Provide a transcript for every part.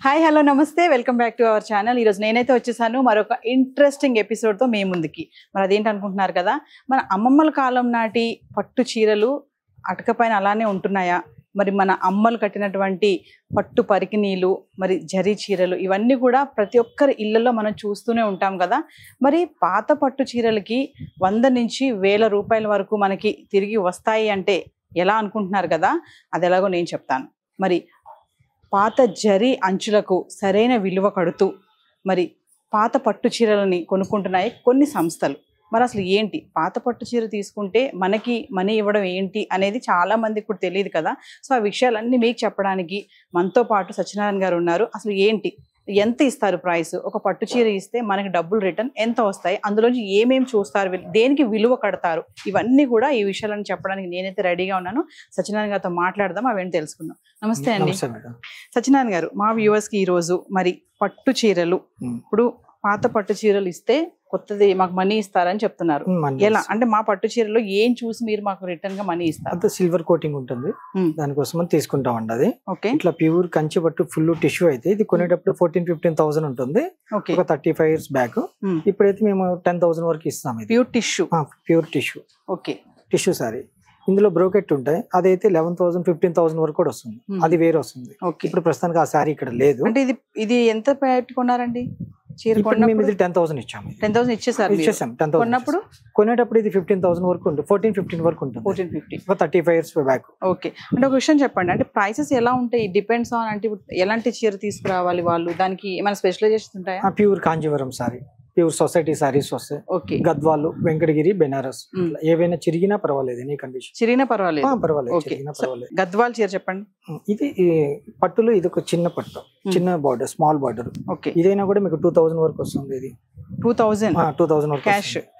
Hi hello నమస్తే welcome back to our channel. ఈరోజు నేనైతే వచ్చేసాను మరొక ఇంట్రెస్టింగ్ ఎపిసోడ్తో మీ ముందుకి. మరి అదేంటి అనుకుంటున్నారు కదా, మన అమ్మమ్మల కాలం నాటి పట్టు చీరలు అటకపైన అలానే ఉంటున్నాయా, మరి మన అమ్మలు కట్టినటువంటి పట్టు పరికిణీలు, మరి జరీ చీరలు, ఇవన్నీ కూడా ప్రతి ఒక్కరి ఇళ్లలో మనం చూస్తూనే ఉంటాం కదా. మరి పాత పట్టు చీరలకి 100 నుంచి 1000 రూపాయల వరకు మనకి తిరిగి వస్తాయి అంటే ఎలా అనుకుంటున్నారు కదా, అది ఎలాగో నేను చెప్తాను. మరి పాత జరీ అంచులకు సరైన విలువ కడుతూ మరి పాత పట్టు చీరలని కొనుక్కుంటున్నాయి కొన్ని సంస్థలు. మరి అసలు ఏంటి పాత పట్టు చీర తీసుకుంటే మనకి మనీ ఇవ్వడం ఏంటి అనేది చాలా మందికి కూడా తెలియదు కదా. సో ఆ విషయాలన్నీ మీకు చెప్పడానికి మనతో పాటు సత్యనారాయణ గారు ఉన్నారు. అసలు ఏంటి, ఎంత ఇస్తారు ప్రైస్, ఒక పట్టు చీర ఇస్తే మనకి డబ్బులు రిటర్న్ ఎంత వస్తాయి, అందులోంచి ఏమేమి చూస్తారు, దేనికి విలువ కడతారు, ఇవన్నీ కూడా ఈ విషయాలను చెప్పడానికి నేనైతే రెడీగా ఉన్నాను. సత్యనారాయణ గారితో మాట్లాడదాం, అవన్నీ తెలుసుకుందాం. నమస్తే అండి సత్యనారాయణ గారు. మా వ్యూవర్స్ కి ఈ రోజు మరి పట్టు చీరలు, ఇప్పుడు పాత పట్టు చీరలు ఇస్తే కొత్తది మాకు మనీ ఇస్తారని చెప్తున్నారు. ఎలా అంటే మా పట్టు చీరలో ఏం చూసి మీరు మాకు రిటర్న్ గా మనీ ఇస్తారు? సిల్వర్ కోటింగ్ ఉంటుంది, దానికోసం తీసుకుంటామండి. అది ఓకే, ఇట్లా ప్యూర్ కంచి పట్టు ఫుల్ టిష్యూ అయితే ఇది కొనేటప్పుడు 14,000-15,000 ఉంటుంది. ఒక 35 years బ్యాక్. ఇప్పుడైతే మేము 10,000 వరకు ఇస్తాం. Pure tissue, pure tissue. Okay, tissue sorry. ఇందులో బ్రోకెట్ ఉంటాయి, అదైతే 11,000-15,000 వరకు కూడా వస్తుంది. అది వేరే వస్తుంది. ఇప్పుడు ప్రస్తుతానికి ఆ సారీ ఇక్కడ లేదు. అంటే ఇది ఎంత పెట్టుకున్నారండి చీర? 10,000 ఇచ్చాము. 10,000 ఇచ్చేసారు? ఇచ్చేసాం. 10,000 కొనేటప్పుడు ఇది 15,000 వరకు ఉంటుంది. 14-15 వరకు ఉంటుంది. 14-15 35 years బ్యాక్. ఓకే. అంటే ఒక విషయం చెప్పండి, అంటే ప్రైసెస్ ఎలా ఉంటాయి? డిపెండ్స్ ఆన్ అంటే ఎలాంటి చీర తీసుకురావాలి వాళ్ళు, దానికి ఏమైనా స్పెషలైజేషన్ ఉంటాయా? Pure Kanjeevaram sorry, pure society saris వస్తాయి. ఓకే, గద్వాలు, వెంకటగిరి, బెనారస్, ఏవైనా చిరిగినా పర్వాలేదు. ఎనీ కండిషన్ చిరిగినా పర్వాలేదు. పర్వాలేదు. గద్వాల్ చీర చెప్పండి. ఇది పట్టులో ఇది ఒక చిన్న పట్టు, చిన్న బార్డర్, స్మాల్ బార్డర్. ఓకే, ఇదైనా కూడా మీకు 2,000 వరకు వస్తుంది. ఇది 2,000 వరకు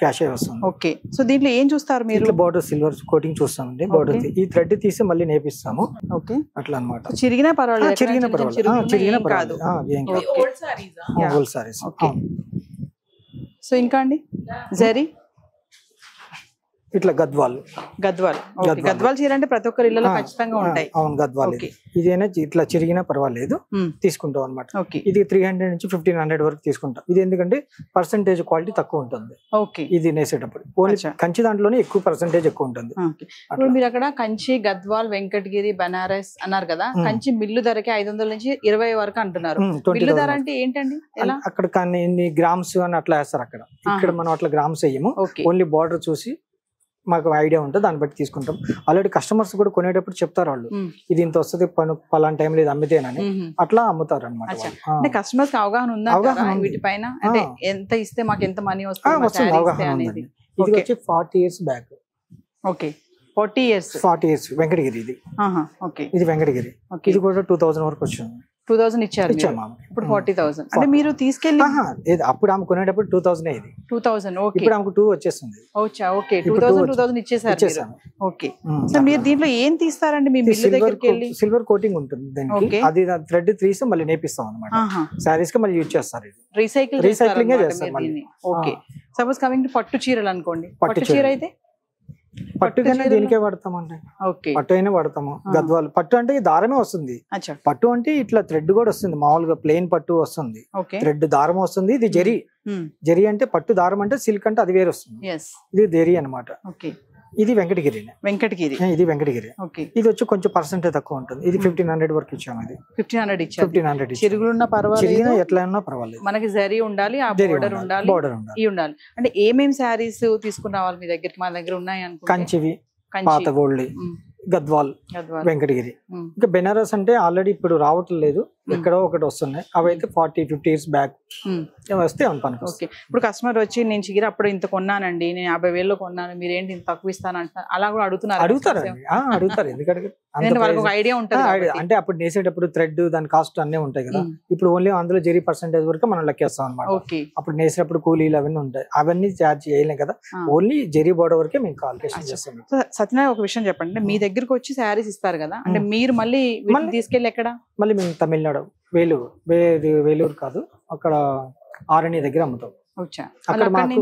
క్యాష్ వస్తుంది. ఓకే. సో దీంట్లో ఏం చూస్తారు మీరు? బార్డర్ సిల్వర్ కోటింగ్ చూస్తామండి. బార్డర్ ఈ థ్రెడ్ తీసి మళ్ళీ నేపిస్తాము. ఓకే, అట్లా అనమాట. చిరిగినా పర్వాలేదు. చిరిగినా పర్వాలేదు. ఓల్డ్ సారీస్. సో ఇంకా అండి జరీ, ఇట్లా గద్వాల్ చీర అంటే ప్రతి ఒక్కరి ఇళ్ళలో ఖచ్చితంగా ఉంటాయి. అవును, గద్వాల్. ఇదైనా ఇట్లా చిరిగినా పర్వాలేదు, తీసుకుంటాం అనమాట. ఇది 300 నుంచి 1,500 వరకు తీసుకుంటాం. ఇది ఎందుకంటే పర్సంటేజ్ క్వాలిటీ తక్కువ ఉంటుంది. ఇది నేసేటప్పుడు ఓన్లీ కంచి దాంట్లోనే ఎక్కువ పర్సంటేజ్ ఎక్కువ ఉంటుంది. ఇప్పుడు మీరు అక్కడ కంచి, గద్వాల్, వెంకటగిరి, బనారస్ అన్నారు కదా. కంచి మిల్లు ధరకి 500 నుంచి 20 వరకు అంటున్నారు. మిల్లు ధర అంటే ఏంటండి? అక్కడ కానీ ఎన్ని గ్రామ్స్ అని అట్లా వేస్తారు. ఇక్కడ మనం అట్లా గ్రామ్స్ వేయము, ఓన్లీ బార్డర్ చూసి మాకు ఐడియా ఉంటుంది, దాన్ని బట్టి తీసుకుంటాం. ఆల్రెడీ కస్టమర్స్ కూడా కొనేటప్పుడు చెప్తారు వాళ్ళు, ఇది ఇంత వస్తుంది పలానా టైంలో ఇది అమ్మితేనని, అట్లా అమ్ముతారు అనమాట. అంటే కస్టమర్స్ కి అవగాహన ఉందా వీటిపైన? అంటే ఎంత ఇస్తే మాకు ఎంత మనీ వస్తుంది? ఇది వచ్చి 40 years back. Okay, 40 years Venkatagiri. ఇది ఓకే, ఇది వెంకటగిరి. ఇది కూడా 2,000 వరకు వచ్చింది. 2,000 ఇచ్చారు, ఇప్పుడు 40,000. అంటే మీరు తీసుకెళ్ళి అప్పుడు ఆమె కొనేటప్పుడు 2,000. ఇది 2,000. ఓకే, ఇప్పుడు ఆమెకు 2 వచ్చేస్తుంది. ఓకే, 2,000 ఇచ్చేసారు. ఓకే. సో మీరు దీంట్లో ఏం తీస్తారండి? మీ మిల్లు దగ్గరికి వెళ్ళి సిల్వర్ కోటింగ్ ఉంటుంది దానికి, అది థ్రెడ్ తీసి మళ్ళీ నేపిస్తాం అనమాట. సారీస్ కి మళ్ళీ యూజ్ చేస్తారు. రీసైక్లింగ్ చేస్తారు. ఓకే. సపోజ్ కమింగ్ టు పట్టు చీరలు అనుకోండి, పట్టు చీర అయితే పట్టుగానే దీనికే వాడతామండి. పట్టు అయినా వాడతాము. గద్వాలు పట్టు అంటే దారమే వస్తుంది. పట్టు అంటే ఇట్లా థ్రెడ్ కూడా వస్తుంది. మామూలుగా ప్లెయిన్ పట్టు వస్తుంది, థ్రెడ్ దారం వస్తుంది. ఇది జరీ. జరీ అంటే పట్టు, దారం అంటే సిల్క్ అంటే అది వేరే వస్తుంది. ఇది జరీ అనమాట. ఇది వెంకటగిరి. ఇది వెంకటగిరి. ఇది వచ్చి కొంచెం పర్సెంటేజ్ తక్కువ ఉంటుంది. ఇది 1,500 వరకు ఇచ్చాము. ఇది 1,500 చిరుగులున్న పర్వాలేదు, ఎట్లా ఉన్నా పర్వాలేదు. మనకి జరీ ఉండాలి, ఆ బోర్డర్ ఉండాలి. అంటే ఏమేమి శారీస్ తీసుకుని రావాలి మీ దగ్గరికి? మా దగ్గర ఉన్నాయి అనుకో, కంచివి, పాత గోల్డ్, గద్వాల్, వెంకటగిరి. ఇంకా బెనారస్ అంటే ఆల్రెడీ ఇప్పుడు రావట్లేదు, ఎక్కడో ఒకటి వస్తున్నాయి. అవైతే 40-50 years బ్యాక్ వస్తే ఓకే. ఇప్పుడు కస్టమర్ వచ్చి నేను చీర అప్పుడు ఇంత కొన్నానండి, నేను 50,000 కొన్నాను, మీరేంటి ఇంత తక్కువ ఇస్తాను అంటారు, అలా కూడా అడుగుతారు. ఎందుకంటే ఐడియా ఉంటుంది. అంటే అప్పుడు నేసేటప్పుడు థ్రెడ్, దాని కాస్ట్ అన్నీ ఉంటాయి కదా. ఇప్పుడు ఓన్లీ అందులో జరీ పర్సెంటేజ్ వరకు మనం లెక్కేస్తాం అనమాట. అప్పుడు నేసేటప్పుడు కూలీలు అవన్నీ ఉంటాయి, అవన్నీ చార్జ్ చేయలేం కదా. ఓన్లీ జరీ బోర్డర్ వరకే మేము కాల్కులేషన్ చేస్తాం. సత్యనారాయణ, ఒక విషయం చెప్పండి, మీ దగ్గరకు వచ్చి శారీస్ ఇస్తారు కదా, అంటే మీరు మళ్ళీ తీసుకెళ్ళి ఎక్కడ? మళ్ళీ మేము తమిళనాడు, వేలూరు కాదు, అక్కడ ఆరణి దగ్గర అమ్ముతాం. అక్కడ మాకు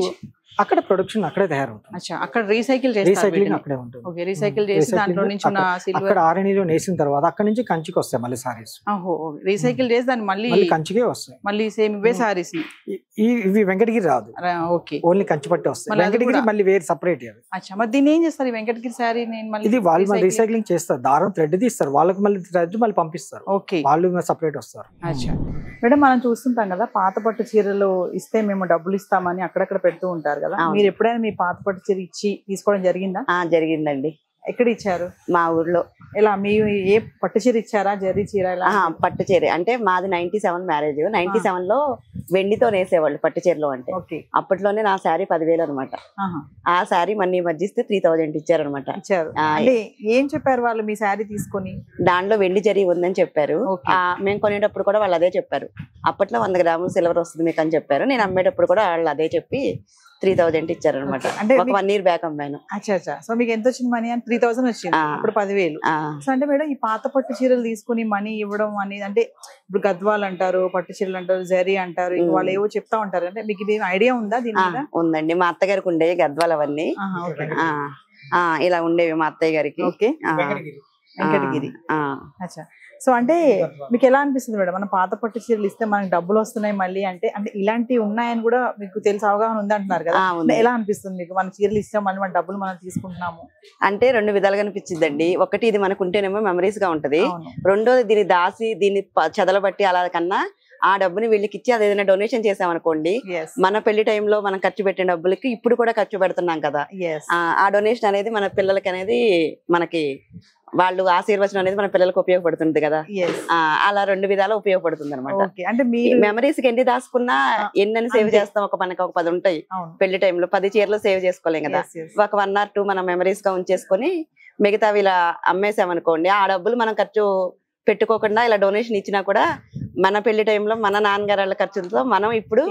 అక్కడ ప్రొడక్షన్ అక్కడే తయారవుతుంది. అక్కడ రీసైకిల్ రీసైక్లింగ్ అక్కడే ఉంటుంది. ఓకే, రీసైకిల్ చేసి దాంట్లో నుంచి ఉన్న సిల్వర్ అక్కడ ఆరణిలో నేసిన తర్వాత అక్కడ నుంచి కంచికి వస్తాయి మళ్ళీ సారీస్. రీసైకిల్ చేసి దాన్ని మళ్ళీ కంచికే వస్తాయి, మళ్ళీ సేమ్ ఇవే సారీస్. ఇవి వెంకటగిరి రాదు, ఓకే, ఓన్లీ కంచి పట్టు వస్తాయి. వెంకటగిరి మళ్ళీ వేరే సపరేట్. మరి దీన్ని ఏం చేస్తారు ఈ వెంకటగిరి సారీ? ఇది వాళ్ళు మళ్ళీ రీసైక్లింగ్ చేస్తారు, దారం థ్రెడ్ తీస్తారు, వాళ్ళకి మళ్ళీ థ్రెడ్ మళ్ళీ పంపిస్తారు. ఓకే, వాళ్ళు సపరేట్ వస్తారు. మేడం మనం చూస్తుంటాం కదా పాత పట్టు చీరలు ఇస్తే మేము డబ్బులు ఇస్తామని అక్కడక్కడ పెడుతూ ఉంటారు కదా, మీరు ఎప్పుడైనా మీ పాత పట్టు చీర ఇచ్చి తీసుకోవడం జరిగిందా? జరిగిందండి. ఎక్కడ ఇచ్చారు? మా ఊర్లో. ఎలా మీ ఏ పట్టు చీర ఇచ్చారా, జరీ చీర? పట్టు చీర అంటే మాది 97 మ్యారేజ్. 97 లో వెండితో నేసేవాళ్ళు పట్టు చీరలో. అంటే అప్పట్లోనే నా శారీ 10,000 అనమాట. ఆ శారీ మనీ మధ్యస్తే 3000 ఇచ్చారు అనమాట. ఏం చెప్పారు వాళ్ళు మీ శారీ తీసుకొని? దాంట్లో వెండి జరీ ఉందని చెప్పారు. మేము కొనేటప్పుడు కూడా వాళ్ళు అదే చెప్పారు. అప్పట్లో 100 గ్రాములు సిల్వర్ వస్తుంది మీకు అని చెప్పారు. నేను అమ్మేటప్పుడు కూడా వాళ్ళు అదే చెప్పి 3000 ఇచ్చారు అనమాట. అంటే 1 year బ్యాక్ అమ్మాను. సో మీకు ఎంత వచ్చింది మనీ? అని 3000 వచ్చింది, ఇప్పుడు 10,000. సో అంటే మేడం ఈ పాత పట్టు చీరలు తీసుకుని మనీ ఇవ్వడం అనేది, అంటే ఇప్పుడు గద్వాల్ అంటారు, పట్టు చీరలు అంటారు, జరీ అంటారు, వాళ్ళు ఏవో చెప్తా ఉంటారు. అంటే మీకు ఇది ఐడియా ఉందా దీని మీద? ఉందండి, మా అత్తగారికి ఉండేవి గద్వాల్ అవన్నీ. ఇలా ఉండేవి మా అత్తయ్య గారికి. ఓకే, వెంకటగిరి. సో అంటే మీకు ఎలా అనిపిస్తుంది మేడం, మనం పాత పట్టు చీరలు ఇస్తే మనకి డబ్బులు వస్తున్నాయి మళ్ళీ అంటే ఇలాంటివి ఉన్నాయని కూడా మీకు తెలిసి అవగాహన ఉంది అంటున్నారు కదా, ఎలా అనిపిస్తుంది మీకు? మన చీరలు ఇస్తాం మళ్ళీ మన డబ్బులు మనం తీసుకుంటున్నాము అంటే 2 విధాలుగా అనిపించిందండి. ఒకటి, ఇది మనకు ఉంటేనేమో మెమరీస్ గా ఉంటది. రెండోది, దీన్ని దాసి దీన్ని చెదలబట్టి అలా కన్నా ఆ డబ్బుని వీళ్ళకి ఇచ్చి అది ఏదైనా డొనేషన్ చేసామనుకోండి, మన పెళ్లి టైంలో మనం ఖర్చు పెట్టిన డబ్బులకి ఇప్పుడు కూడా ఖర్చు పెడుతున్నాం కదా, ఆ డొనేషన్ అనేది మన పిల్లలకి అనేది మనకి వాళ్ళు ఆశీర్వచనం అనేది మన పిల్లలకు ఉపయోగపడుతుంది కదా. అలా 2 విధాలు ఉపయోగపడుతుంది అనమాట. అంటే మెమరీస్ కి ఎన్ని దాచుకున్నా ఎన్ని సేవ్ చేస్తాం, మనకి ఒక 10 ఉంటాయి. పెళ్లి టైంలో 10 చీరలు సేవ్ చేసుకోలేం కదా. ఒక 1 or 2 మనం మెమరీస్ గా ఉంచేసుకొని మిగతావి ఇలా అమ్మేసామనుకోండి, ఆ డబ్బులు మనం ఖర్చు పెట్టుకోకుండా ఇలా డొనేషన్ ఇచ్చినా కూడా మన పెళ్లి టైంలో మన నాన్నగారు వాళ్ళ ఖర్చులతో మనం ఇప్పుడు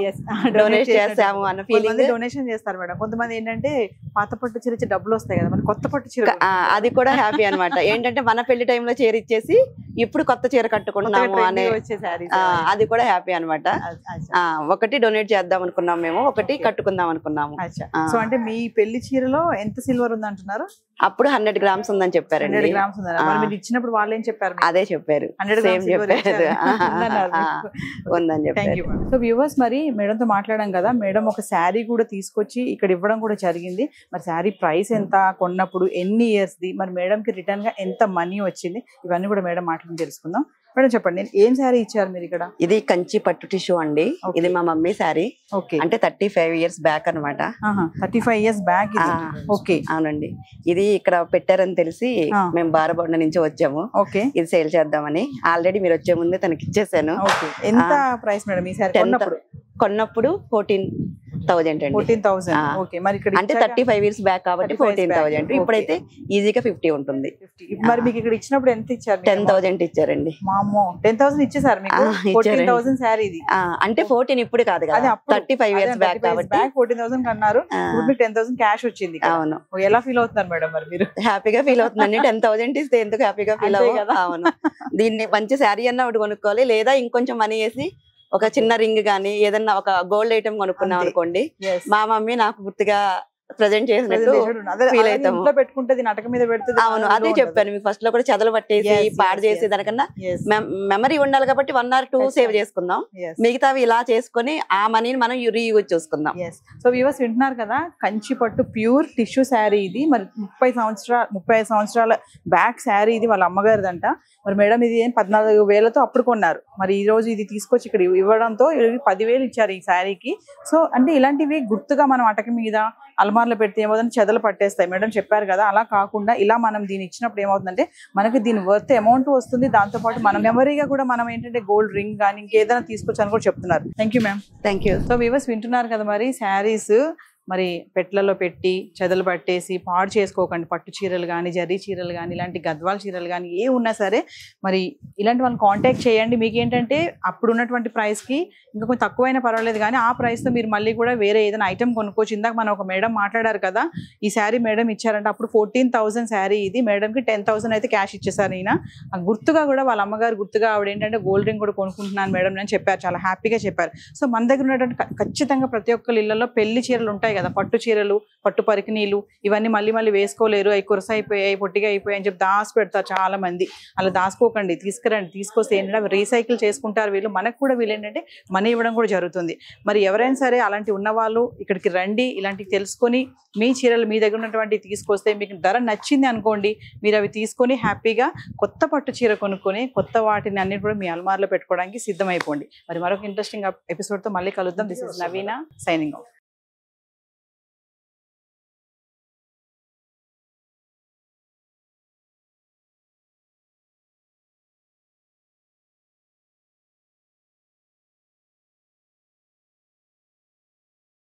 డొనేట్ చేస్తాము అన్న ఫీలింగ్. డొనేషన్ చేస్తారు మేడం. కొంతమంది ఏంటంటే పాత పట్టు చీర ఇచ్చి డబ్బులు వస్తాయి కదా, మన కొత్త పట్టు చీర అది కూడా హ్యాపీ అనమాట. ఏంటంటే మన పెళ్లి టైంలో చీర ఇచ్చేసి ఇప్పుడు కొత్త చీర కట్టుకుంటున్నాము అనే అది కూడా హ్యాపీ అనమాట. ఒకటి డొనేట్ చేద్దాం అనుకున్నాం మేము, ఒకటి కట్టుకుందాం అనుకున్నాము. సో అంటే మీ పెళ్లి చీరలో ఎంత సిల్వర్ ఉంది అంటున్నారు? అప్పుడు 100 grams ఉందని చెప్పారు. 100 grams ఉందని ఇచ్చినప్పుడు వాళ్ళు ఏం చెప్పారు? అదే చెప్పారు, సేమ్ చెప్పారు, ఉందని చెప్పారు. సో వ్యూవర్స్, మరి మేడంతో మాట్లాడాం కదా, మేడం ఒక శారీ కూడా తీసుకొచ్చి ఇక్కడ ఇవ్వడం కూడా జరిగింది. మరి శారీ ప్రైస్ ఎంత, కొన్నప్పుడు ఎన్ని ఇయర్స్ ది, మరి మేడం కి రిటర్న్ గా ఎంత మనీ వచ్చింది, ఇవన్నీ కూడా మేడం మాట్లాడి తెలుసుకుందాం. మేడం చెప్పండి, ఏం శారీ ఇచ్చారు మీరు ఇక్కడ? ఇది కంచి పట్టు టిష్యూ అండి. ఇది మా మమ్మీ శారీ. అంటే 35 years బ్యాక్ అనమాట. 35 years బ్యాక్. ఓకే, అవునండి. ఇది ఇక్కడ పెట్టారని తెలిసి మేము బారబండ నుంచి వచ్చాము. ఇది సేల్ చేద్దామని. ఆల్రెడీ మీరు వచ్చే ముందే తనకి ఇచ్చేసాను. ఎంత ప్రైస్ మేడం ఈ శారీ? కొన్నప్పుడు 14,000 అండి. 14,000. ఓకే, మరి ఇక్కడ అంటే 35 years బ్యాక్ కాబట్టి 14,000. ఇప్పుడైతే ఈజీగా 50 ఉంటుంది. మరి మీకు ఇక్కడ ఇచ్చినప్పుడు ఎంత ఇచ్చారు? 10,000 ఇచ్చారండి. మామో 10,000 ఇచ్చేసారు మీకు. 14,000 శారీ ఇది. అంటే 14 ఇప్పుడు కాదు కదా, 35 years బ్యాక్ కాబట్టి 14,000 కన్నారు. ఇప్పుడు మీకు 10,000 క్యాష్ వచ్చింది. అవును. ఎలా ఫీల్ అవుతున్నారు మేడం మరి మీరు? హ్యాపీగా ఫీల్ అవుతుందండి. 10,000 ఇస్తే ఎందుకు హ్యాపీగా ఫీల్ అవ్వదు? అవును. దీన్ని మంచి శారీ అన్న ఒకటి కొనుక్కోవాలి, లేదా ఇంకొంచెం మనీ వేసి ఒక చిన్న రింగ్ గానీ ఏదన్నా ఒక గోల్డ్ ఐటమ్ కొనుక్కున్నాం అనుకోండి, మా మమ్మీ నాకు గుర్తుగా ప్రెజెంట్ చేసినట్టు ఫీల్ అవుతాము. అవును, అదే చెప్పాను మీకు ఫస్ట్ లో కూడా, చెదలు పట్టేసి పాడు చేసి దానికన్నా మెమరీ ఉండాలి కాబట్టి 1 or 2 సేవ్ చేసుకుందాం, మిగతావి ఇలా చేసుకుని ఆ మనీని మనం రీయూజ్ చేసుకుందాం. సో వ్యూవర్స్ వింటున్నారు కదా, కంచి పట్టు ప్యూర్ టిష్యూ శారీ ఇది. మరి 35 సంవత్సరాల బ్యాక్ శారీ ఇది, వాళ్ళ అమ్మగారిదంట. మరి మేడం ఇది 14,000తో అప్పుడు కొన్నారు. మరి ఈ రోజు ఇది తీసుకొచ్చి ఇక్కడ ఇవ్వడంతో 10,000 ఇచ్చారు ఈ శారీకి. సో అంటే ఇలాంటివి గుర్తుగా మనం అటక మీద అల్మార్లో పెడితే ఏమవుతుందంటే చెదలు పట్టేస్తాయి. మేడం చెప్పారు కదా, అలా కాకుండా ఇలా మనం దీన్ని ఇచ్చినప్పుడు ఏమవుతుందంటే మనకి దీని వర్త్ అమౌంట్ వస్తుంది, దాంతోపాటు మన మెమరీగా కూడా మనం ఏంటంటే గోల్డ్ రింగ్ కానీ ఇంకేదైనా తీసుకొచ్చాను కూడా చెప్తున్నారు. Thank you ma'am. Thank you. So viewers వింటున్నారు కదా, మరి శారీస్ మరి పెట్లలో పెట్టి చెదలు పట్టేసి పాడు చేసుకోకండి. పట్టు చీరలు కానీ, జరీ చీరలు కానీ, ఇలాంటి గద్వాల చీరలు కానీ ఏ ఉన్నా సరే మరి ఇలాంటి వాళ్ళని కాంటాక్ట్ చేయండి. మీకు ఏంటంటే అప్పుడు ఉన్నటువంటి ప్రైస్కి ఇంకా కొంచెం తక్కువైనా పర్వాలేదు, కానీ ఆ ప్రైస్తో మీరు మళ్ళీ కూడా వేరే ఏదైనా ఐటమ్ కొనుక్కోవచ్చు. ఇందాక మనం ఒక మేడం మాట్లాడారు కదా, ఈ శారీ మేడం ఇచ్చారంటే అప్పుడు 14,000 శారీ ఇది, మేడంకి 10,000 అయితే క్యాష్ ఇచ్చేసారు. ఈయన గుర్తుగా కూడా వాళ్ళ అమ్మగారు గుర్తుగా ఆవిడ ఏంటంటే గోల్డ్ రింగ్ కూడా కొనుక్కుంటున్నాను మేడం అని చెప్పారు, చాలా హ్యాపీగా చెప్పారు. సో మన దగ్గర ఉన్నటువంటి ఖచ్చితంగా ప్రతి ఒక్కరి ఇళ్లలో పెళ్లి చీరలు ఉంటాయి కదా, పట్టు చీరలు, పట్టు పరికిణీలు ఇవన్నీ మళ్ళీ మళ్ళీ వేసుకోలేరు, అవి కురస అయిపోయాయి, పొట్టిగా అయిపోయాయి అని చెప్పి దాచి పెడతారు చాలా మంది. అలా దాచుకోకండి, తీసుకురండి. తీసుకొస్తే ఏంటంటే రీసైకిల్ చేసుకుంటారు వీళ్ళు, మనకు కూడా వీళ్ళు ఏంటంటే మనీ ఇవ్వడం కూడా జరుగుతుంది. మరి ఎవరైనా సరే అలాంటి ఉన్నవాళ్ళు ఇక్కడికి రండి, ఇలాంటివి తెలుసుకొని మీ చీరలు మీ దగ్గర ఉన్నటువంటి తీసుకొస్తే మీకు ధర నచ్చింది అనుకోండి, మీరు అవి తీసుకొని హ్యాపీగా కొత్త పట్టు చీర కొనుక్కొని కొత్త వాటిని అన్నిటి కూడా మీ అల్మార్లో పెట్టుకోవడానికి సిద్ధమైపోండి. మరి మరొక ఇంట్రెస్టింగ్ ఎపిసోడ్తో మళ్ళీ కలుద్దాం. This is Naveena signing of.